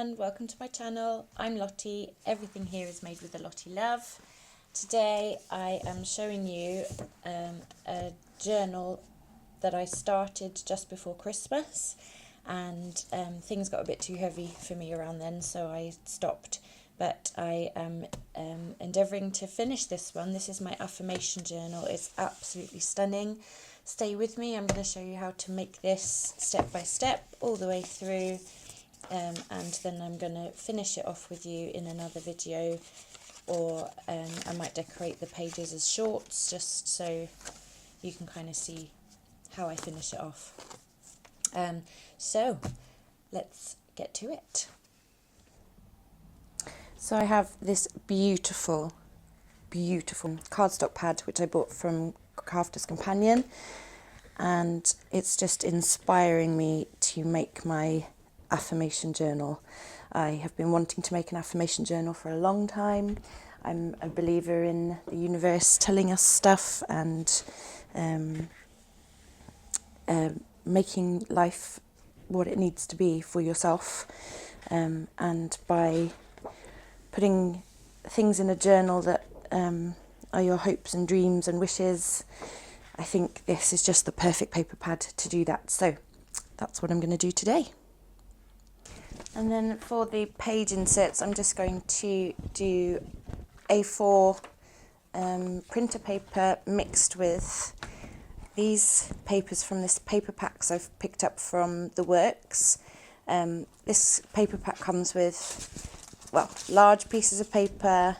everyone, welcome to my channel. I'm Lottie. Everything here is made with a Lottie love. Today I am showing you a journal that I started just before Christmas, and things got a bit too heavy for me around then, so I stopped. But I am endeavouring to finish this one. This is my affirmation journal. It's absolutely stunning. Stay with me. I'm going to show you how to make this step by step all the way through, and then I'm going to finish it off with you in another video, or I might decorate the pages as shorts just so you can kind of see how I finish it off. So let's get to it. So I have this beautiful cardstock pad which I bought from Crafter's Companion, and it's just inspiring me to make my affirmation journal. I have been wanting to make an affirmation journal for a long time. I'm a believer in the universe telling us stuff and making life what it needs to be for yourself, and by putting things in a journal that are your hopes and dreams and wishes, I think this is just the perfect paper pad to do that. So that's what I'm going to do today. And then for the page inserts, I'm just going to do A4 printer paper mixed with these papers from this paper packs I've picked up from The Works. This paper pack comes with, well, large pieces of paper,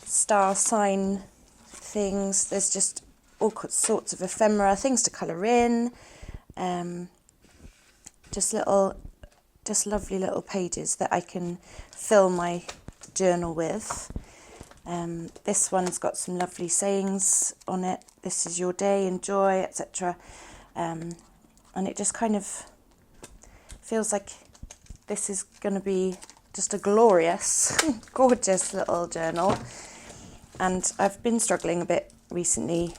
star sign things. There's just all sorts of ephemera, things to colour in, just lovely little pages that I can fill my journal with. This one's got some lovely sayings on it. This is your day, enjoy, etc. And it just kind of feels like this is going to be just a glorious, gorgeous little journal. And I've been struggling a bit recently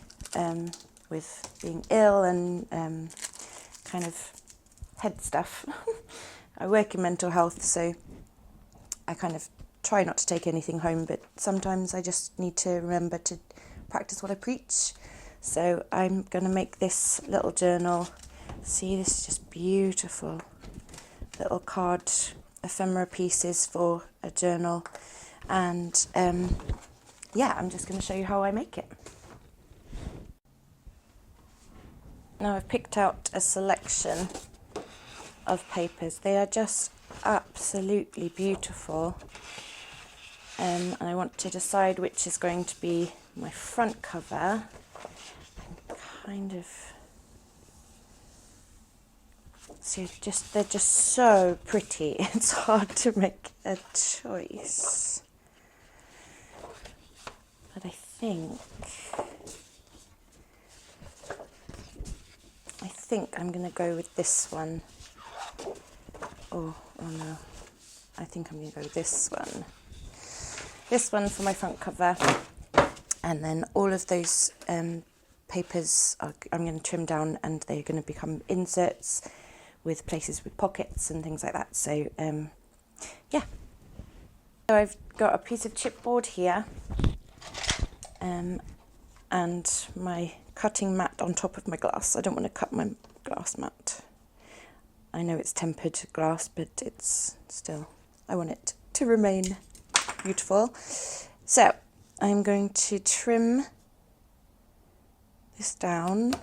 with being ill and kind of head stuff. I work in mental health, so I kind of try not to take anything home, but sometimes I just need to remember to practice what I preach. So I'm going to make this little journal. See, this is just beautiful little card ephemera pieces for a journal, and yeah, I'm just going to show you how I make it. Now I've picked out a selection of papers. They are just absolutely beautiful, and I want to decide which is going to be my front cover. So they're just so pretty. It's hard to make a choice, but I think I'm going to go with this one. Oh no, I think I'm going to go with this one. This one for my front cover, and then all of those papers I'm going to trim down, and they're going to become inserts with places with pockets and things like that. So yeah. So I've got a piece of chipboard here, and my cutting mat on top of my glass. I don't want to cut my glass mat. I know it's tempered glass, but it's still, I want it to remain beautiful. So I'm going to trim this down.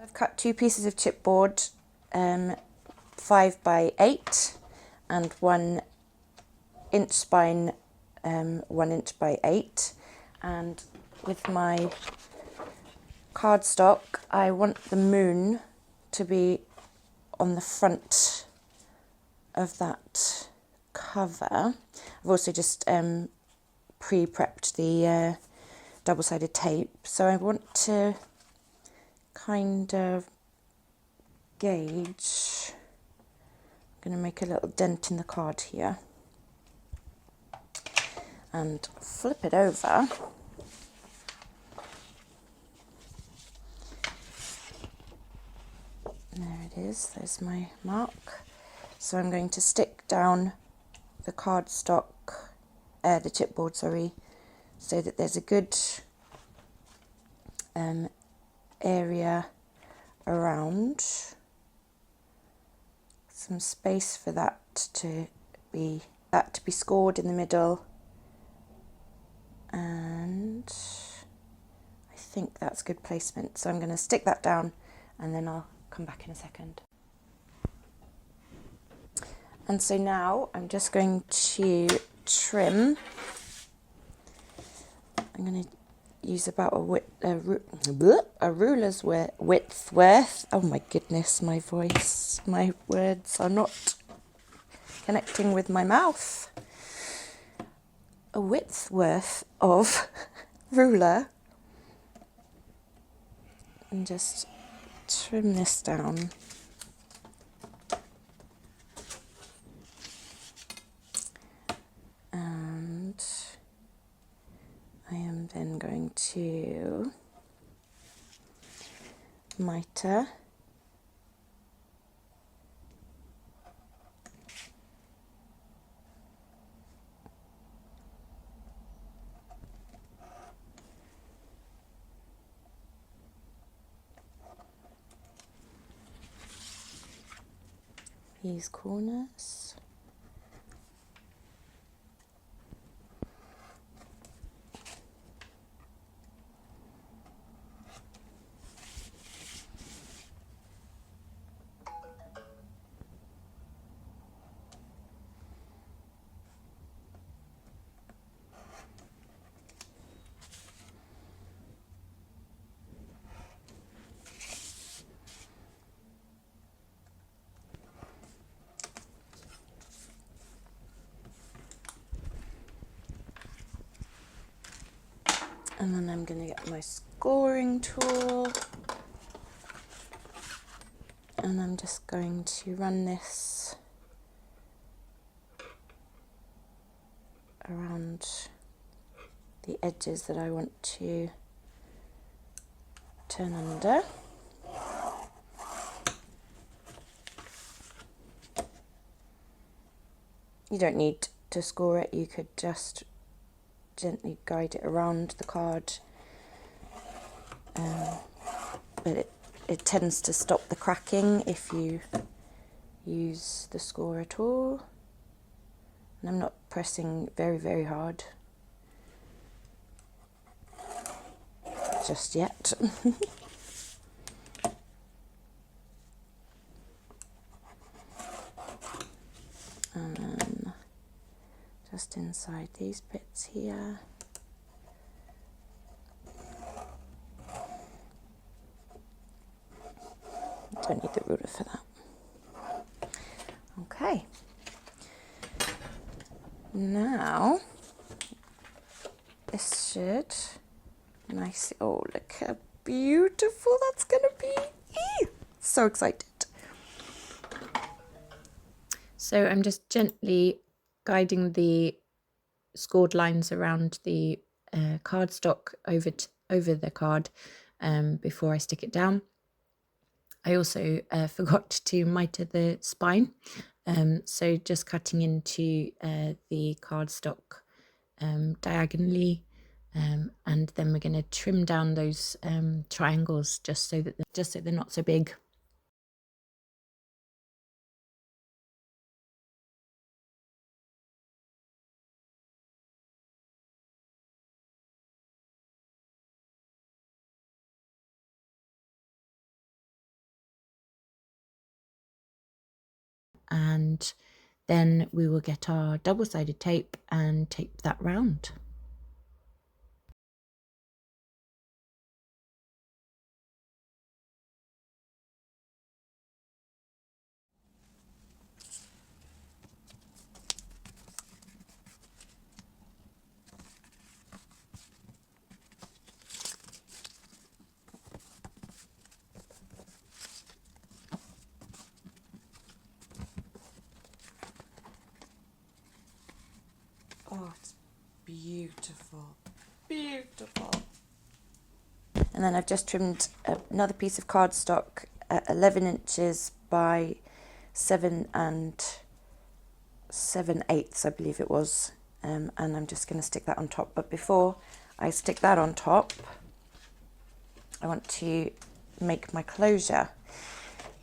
I've cut two pieces of chipboard, 5 by 8 and 1 inch spine, 1 inch by 8, and with my cardstock I want the moon to be on the front of that cover. I've also just pre-prepped the double-sided tape, so I want to kind of gauge. I'm going to make a little dent in the card here and flip it over. There it is, there's my mark. So I'm going to stick down the cardstock, the chipboard, sorry, so that there's a good area around, some space for that to be scored in the middle, and I think that's good placement. So I'm going to stick that down and then I'll come back in a second. And so now I'm just going to trim. I'm going to use about a ruler's width worth. Oh my goodness, my voice, my words are not connecting with my mouth. A width worth of ruler, and just trim this down. And I am then going to miter these corners. And then I'm going to get my scoring tool, and I'm just going to run this around the edges that I want to turn under. You don't need to score it, you could just gently guide it around the card, but it tends to stop the cracking if you use the score at all. And I'm not pressing very, very hard just yet. And then just inside these bits here. Don't need the ruler for that. Okay. Now, this should nicely, oh look how beautiful that's gonna be. So excited. So I'm just gently guiding the scored lines around the cardstock over the card before I stick it down. I also forgot to miter the spine, so just cutting into the cardstock diagonally, and then we're going to trim down those triangles just so they're not so big. And then we will get our double-sided tape and tape that round. Oh, it's beautiful, beautiful. And then I've just trimmed another piece of cardstock at 11 inches by 7 7/8, I believe it was, and I'm just going to stick that on top. But before I stick that on top, I want to make my closure.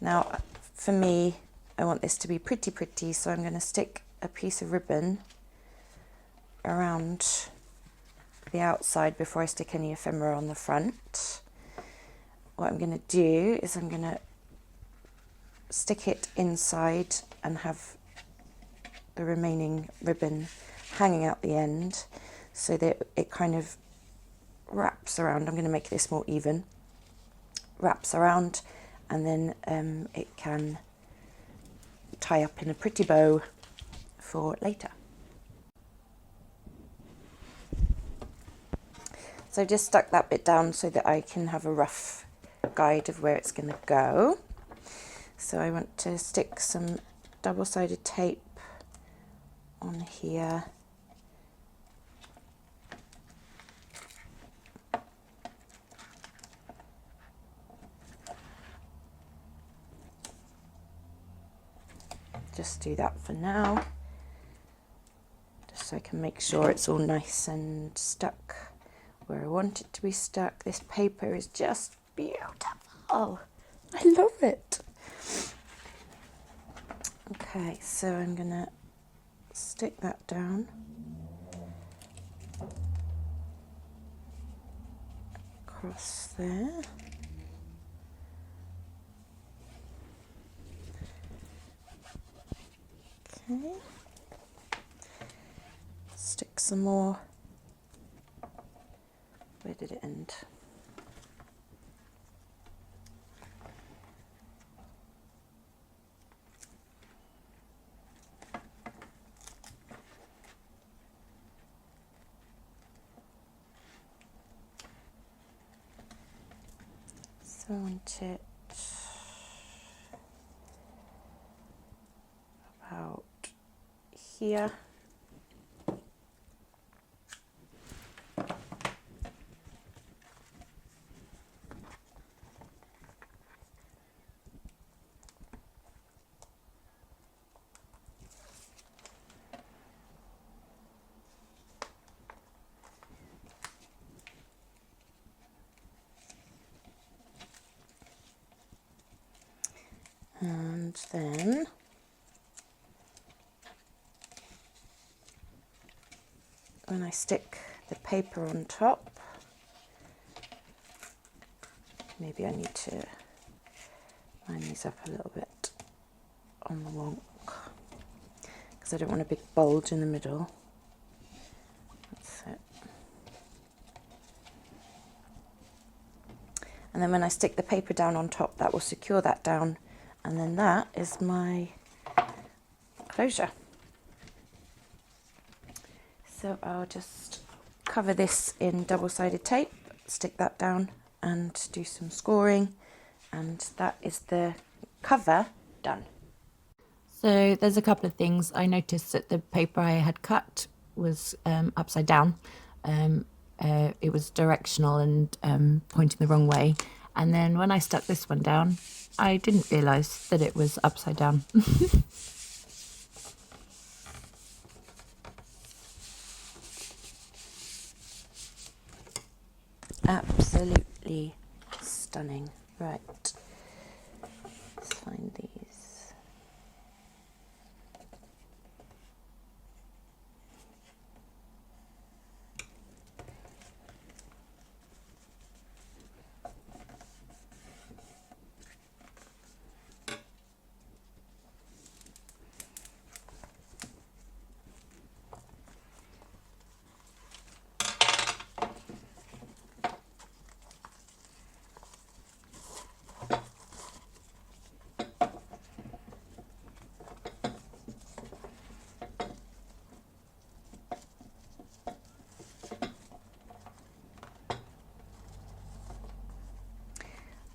Now for me, I want this to be pretty, so I'm going to stick a piece of ribbon around the outside before I stick any ephemera on the front. What I'm going to do is I'm going to stick it inside and have the remaining ribbon hanging out the end so that it kind of wraps around. I'm going to make this more even, wraps around, and then it can tie up in a pretty bow for later. So I've just stuck that bit down so that I can have a rough guide of where it's going to go. So I want to stick some double-sided tape on here. Just do that for now, just so I can make sure it's all nice and stuck where I want it to be stuck. This paper is just beautiful. I love it. Okay, so I'm gonna stick that down across there. Okay, stick some more. Where did it end? So I want it about here. And then when I stick the paper on top, maybe I need to line these up a little bit on the wonk because I don't want a big bulge in the middle. That's it. And then when I stick the paper down on top, that will secure that down. And then that is my closure. So I'll just cover this in double-sided tape, stick that down and do some scoring, and that is the cover done. So there's a couple of things. I noticed that the paper I had cut was upside down. It was directional and pointing the wrong way. And then when I stuck this one down, I didn't realise that it was upside down. Absolutely stunning. Right, let's find these.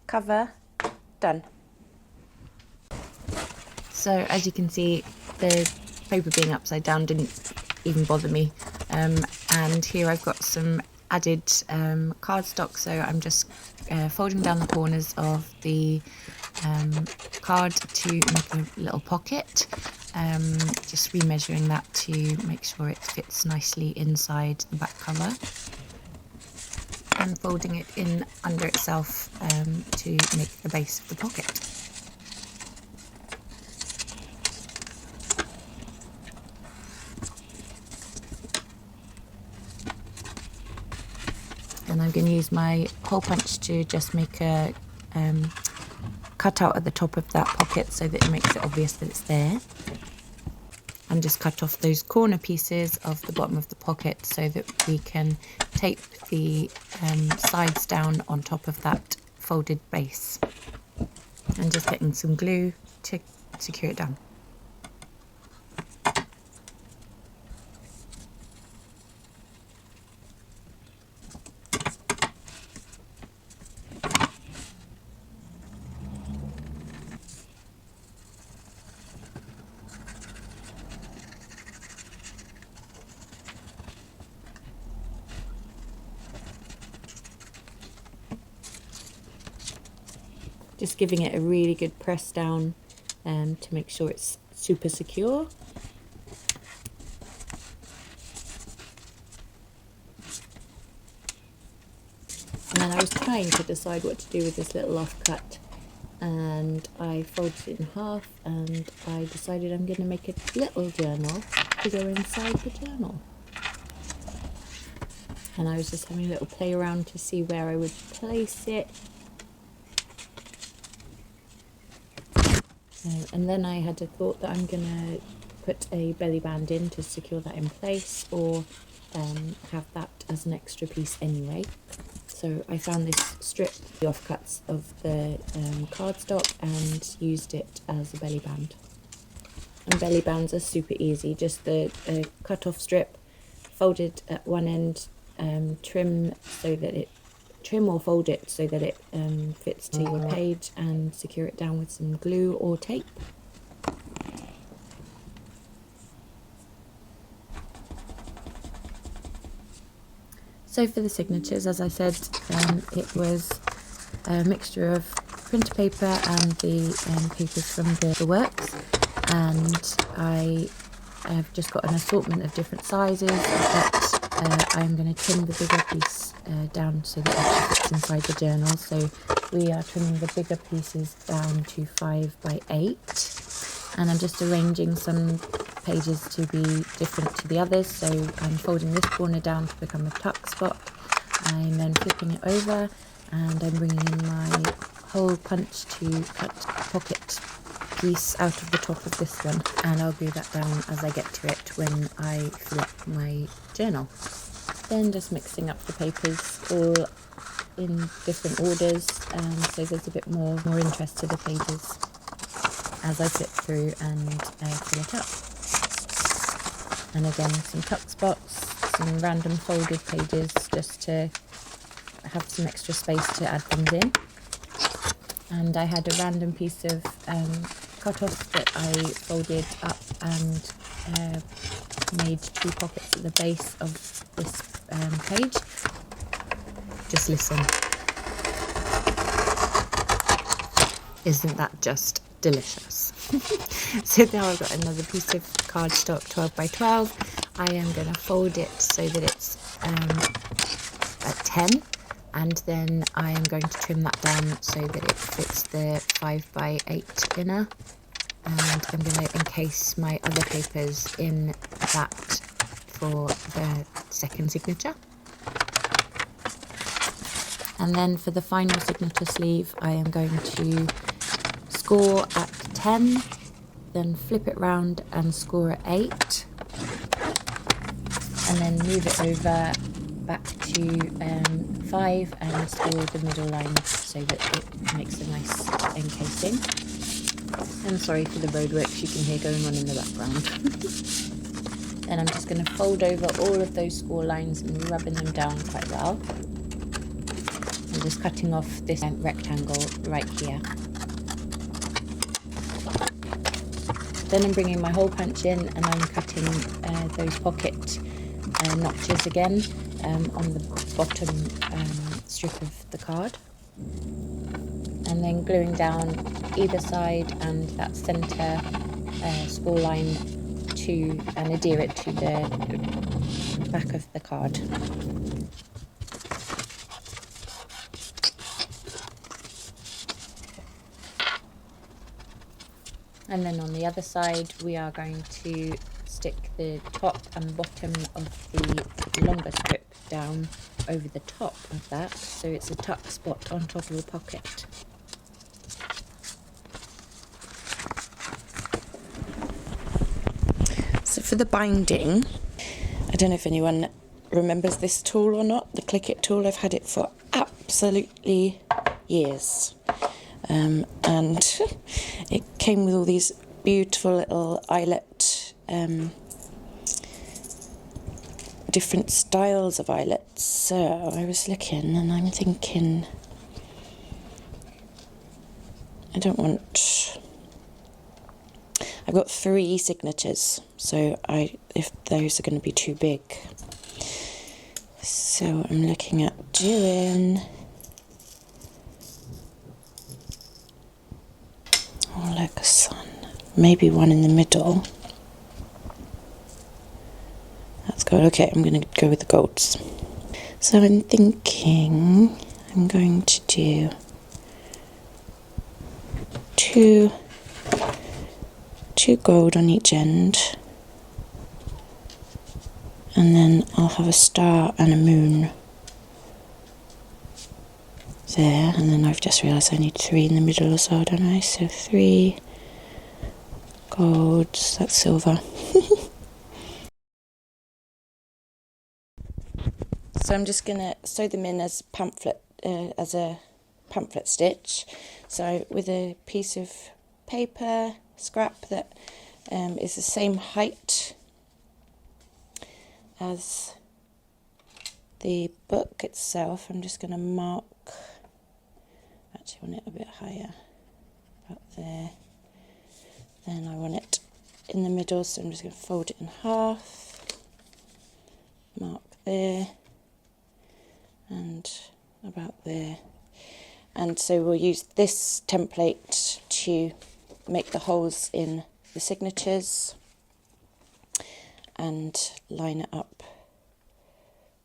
Cover done. So as you can see, the paper being upside down didn't even bother me. And here I've got some added cardstock, so I'm just folding down the corners of the card to make a little pocket, just remeasuring that to make sure it fits nicely inside the back cover, and folding it in under itself to make the base of the pocket. And I'm going to use my hole punch to just make a cut out at the top of that pocket so that it makes it obvious that it's there. And just cut off those corner pieces of the bottom of the pocket so that we can tape the sides down on top of that folded base. And just getting some glue to secure it down. Just giving it a really good press down to make sure it's super secure. And then I was trying to decide what to do with this little offcut, and I folded it in half, and I decided I'm going to make a little journal to go inside the journal. And I was just having a little play around to see where I would place it. And then I had a thought that I'm going to put a belly band in to secure that in place, or have that as an extra piece anyway. So I found this strip, the offcuts of the cardstock, and used it as a belly band. And belly bands are super easy, just the cut off strip, folded at one end, trim or fold it so that it fits to your page, and secure it down with some glue or tape. So for the signatures, as I said, it was a mixture of printer paper and the papers from the works, and I have just got an assortment of different sizes, but I'm going to trim the bigger piece down so that it actually fits inside the journal. So we are trimming the bigger pieces down to 5 by 8, and I'm just arranging some pages to be different to the others. So I'm folding this corner down to become a tuck spot. I'm then flipping it over, and I'm bringing in my hole punch to cut the pocket piece out of the top of this one, and I'll glue that down as I get to it when I fill up my journal. Then just mixing up the papers all in different orders, so there's a bit more interest to the pages as I flip through and fill it up. And again, some tuck spots, some random folded pages just to have some extra space to add things in. And I had a random piece of cut off that I folded up and made 2 pockets at the base of this page. Just listen. Isn't that just delicious? So now I've got another piece of cardstock, 12 by 12. I am going to fold it so that it's at 10, and then I am going to trim that down so that it fits the 5 by 8 inner, and I'm going to encase my other papers in that for the second signature. And then for the final signature sleeve, I am going to score at 10, then flip it round and score at 8, and then move it over back to 5 and score the middle line so that it makes a nice encasing. I'm sorry for the roadworks you can hear going on in the background. Then I'm just going to fold over all of those score lines and rubbing them down quite well. I'm just cutting off this rectangle right here. Then I'm bringing my hole punch in, and I'm cutting those pocket notches again on the bottom strip of the card. and then gluing down either side and that centre score line to, and adhere it to the back of the card. And then on the other side we are going to stick the top and bottom of the longer strip down over the top of that, so it's a tuck spot on top of the pocket. So for the binding, I don't know if anyone remembers this tool or not, the Click It tool. I've had it for absolutely years. And it came with all these beautiful little eyelet, different styles of eyelets. So I was looking and I'm thinking, I've got 3 signatures, so if those are going to be too big. So I'm looking at doing, oh like a sun, maybe one in the middle. That's good. Okay, I'm going to go with the golds. So I'm thinking I'm going to do two gold on each end, and then I'll have a star and a moon there, and then I've just realised I need 3 in the middle as well, don't I? So 3 golds, that's silver. So I'm just going to sew them in as a pamphlet stitch. So with a piece of paper scrap that is the same height as the book itself, I'm just going to mark, actually I want it a bit higher, about there. Then I want it in the middle, so I'm just going to fold it in half, mark there, and about there. And so we'll use this template to make the holes in the signatures and line it up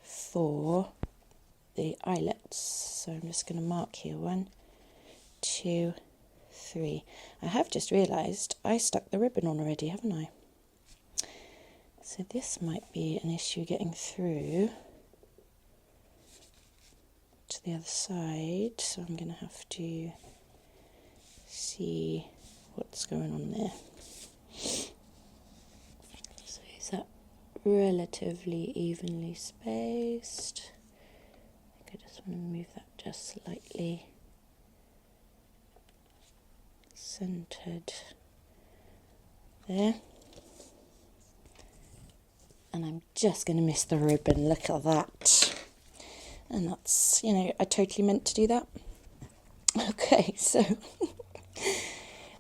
for the eyelets. So I'm just going to mark here 1, 2, 3. I have just realised I stuck the ribbon on already, haven't I? So this might be an issue getting through to the other side, so I'm going to have to see what's going on there. So is that relatively evenly spaced? I think I just want to move that just slightly centered there. And I'm just going to miss the ribbon, look at that. And that's, you know, I totally meant to do that. Okay, so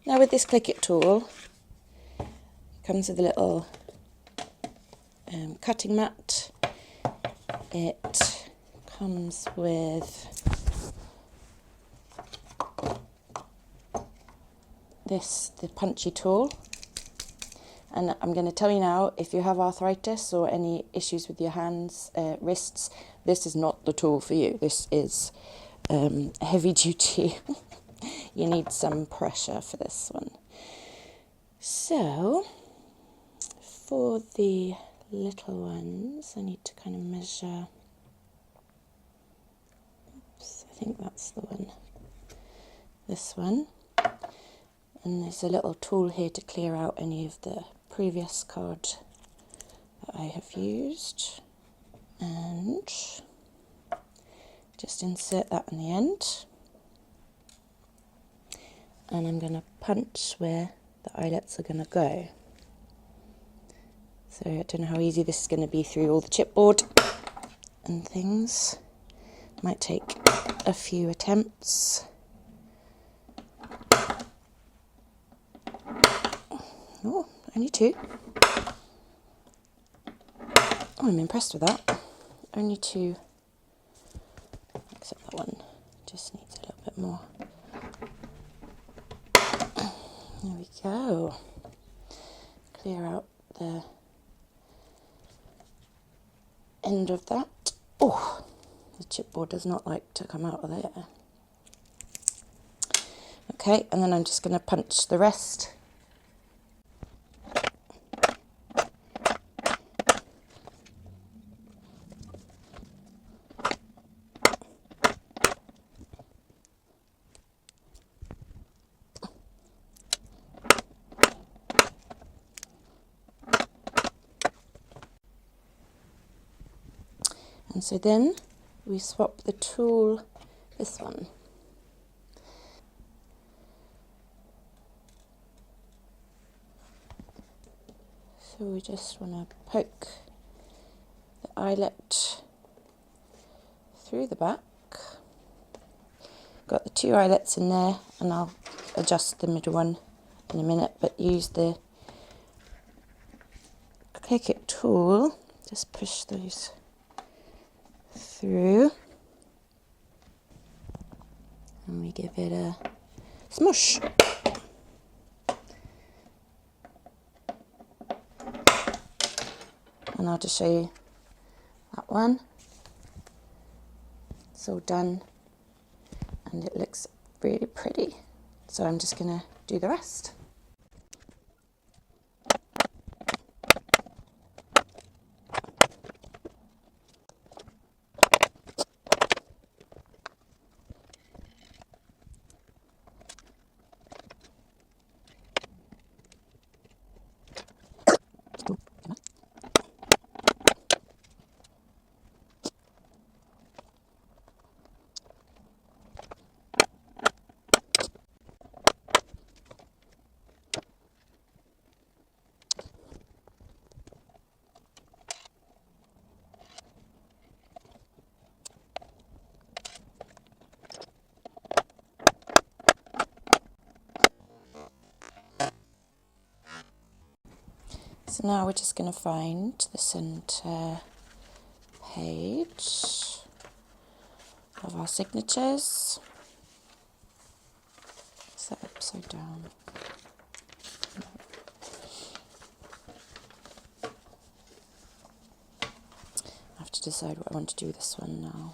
now with this Click It tool, it comes with a little cutting mat. It comes with the punchy tool. And I'm going to tell you now, if you have arthritis or any issues with your hands, wrists, this is not the tool for you. This is heavy duty. You need some pressure for this one. So, for the little ones, I need to kind of measure. Oops, I think that's the one. This one. And there's a little tool here to clear out any of the previous card that I have used. And just insert that in the end. And I'm going to punch where the eyelets are going to go. So I don't know how easy this is going to be through all the chipboard and things. Might take a few attempts. Oh, only 2. Oh, I'm impressed with that. Only 2, except that one just needs a little bit more go. Clear out the end of that. Oh, the chipboard does not like to come out of there. Okay, and then I'm just going to punch the rest. And so then we swap the tool, this one. So we just want to poke the eyelet through the back. Got the 2 eyelets in there, and I'll adjust the middle one in a minute, but use the click it tool, just push those through, and we give it a smush. And I'll just show you that one. It's all done and it looks really pretty. So I'm just going to do the rest. So now we're just going to find the centre page of our signatures. Is that upside down? I have to decide what I want to do with this one now.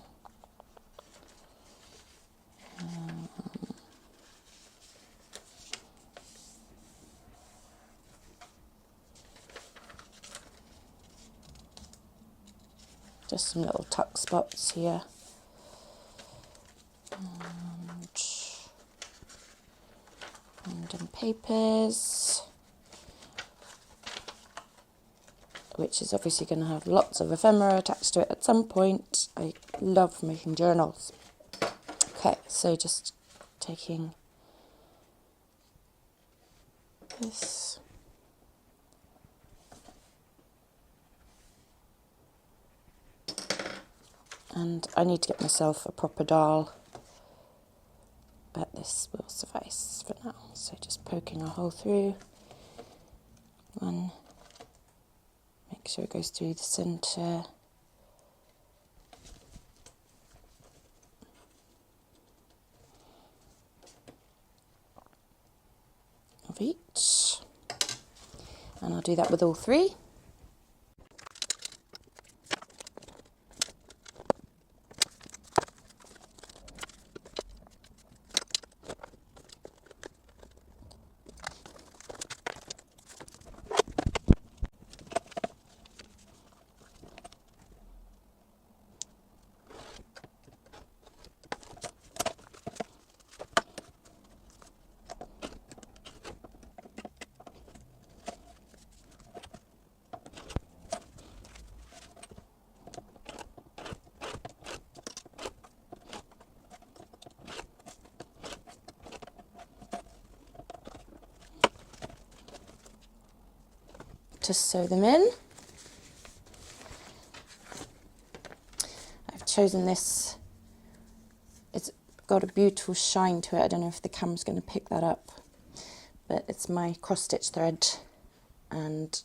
Just some little tuck spots here. And random papers, which is obviously going to have lots of ephemera attached to it at some point. I love making journals. Okay, so just taking this. And I need to get myself a proper dial, but this will suffice for now. So just poking a hole through. One, make sure it goes through the centre. Of each. And I'll do that with all 3. Just sew them in. I've chosen this. It's got a beautiful shine to it. I don't know if the camera's going to pick that up, but it's my cross stitch thread, and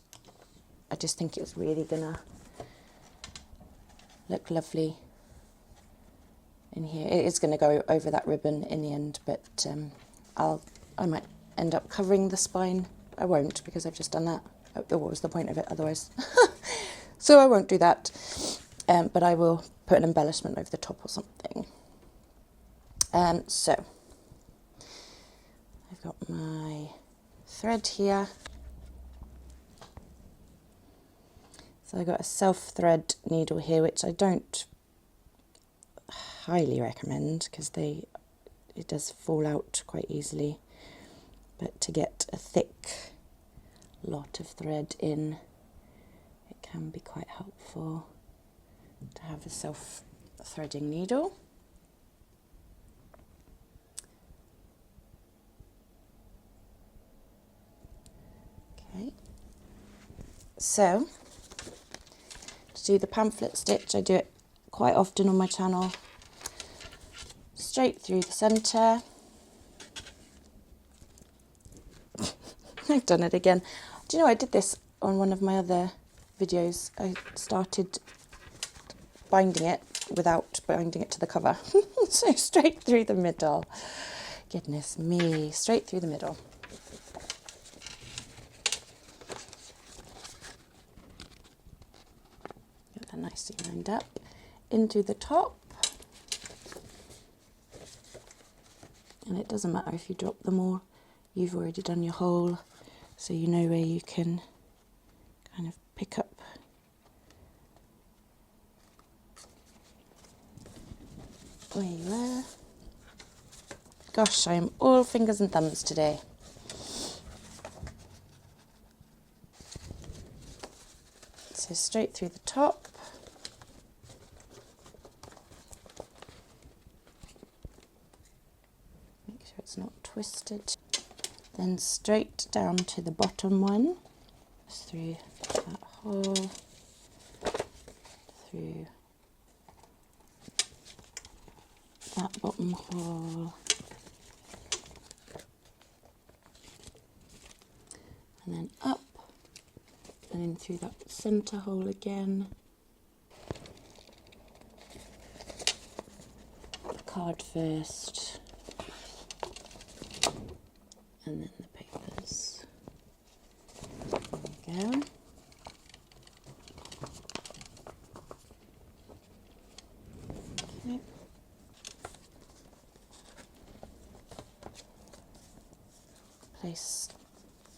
I just think it's really gonna look lovely in here. It is going to go over that ribbon in the end, but I might end up covering the spine. I won't, because I've just done that. What was the point of it otherwise? So I won't do that, but I will put an embellishment over the top or something. So I've got my thread here. So I got a self-thread needle here, which I don't highly recommend because it does fall out quite easily. But to get a thick lot of thread in, it can be quite helpful to have a self-threading needle. Okay, so to do the pamphlet stitch, I do it quite often on my channel. Straight through the centre. I've done it again. Do you know, I did this on one of my other videos. I started binding it without binding it to the cover. So straight through the middle. Goodness me, straight through the middle. Get that nicely lined up. Into the top. And it doesn't matter if you drop them all. You've already done your hole, so you know where you can kind of pick up where you were. Gosh, I am all fingers and thumbs today. So straight through the top. Make sure it's not twisted. Then straight down to the bottom one, just through that hole, through that bottom hole, and then up, and in through that centre hole again. The card first, and then the papers. There we go. Okay. Place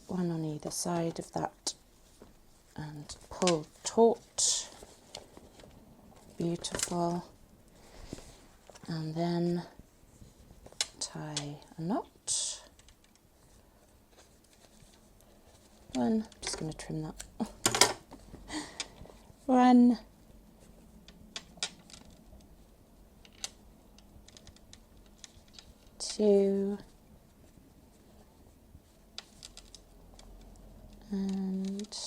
one on either side of that and pull taut. Beautiful. And then tie a knot. One, I'm just going to trim that. 1, 2, and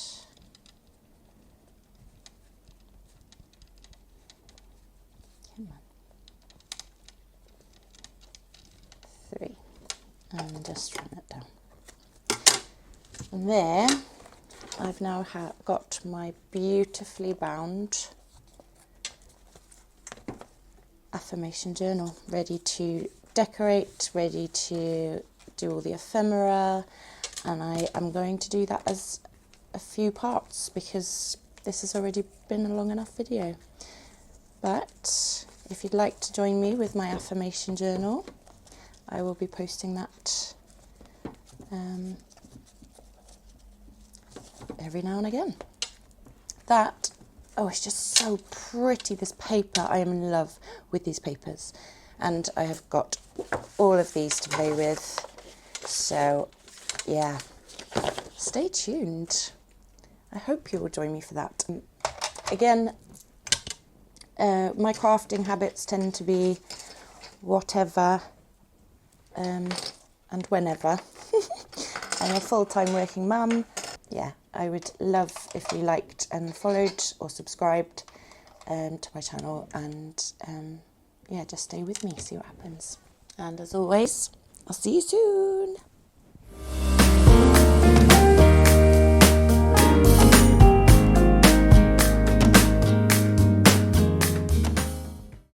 3, and just trim it down. And there, I've now got my beautifully bound affirmation journal ready to decorate, ready to do all the ephemera, and I am going to do that as a few parts because this has already been a long enough video. But if you'd like to join me with my affirmation journal, I will be posting that every now and again. That, oh, it's just so pretty, this paper. I am in love with these papers, and I have got all of these to play with, so yeah, stay tuned. I hope you will join me for that. Again, my crafting habits tend to be whatever and whenever. I'm a full-time working mum. Yeah, I would love if you liked and followed or subscribed to my channel, and yeah, just stay with me, see what happens. And as always, I'll see you soon.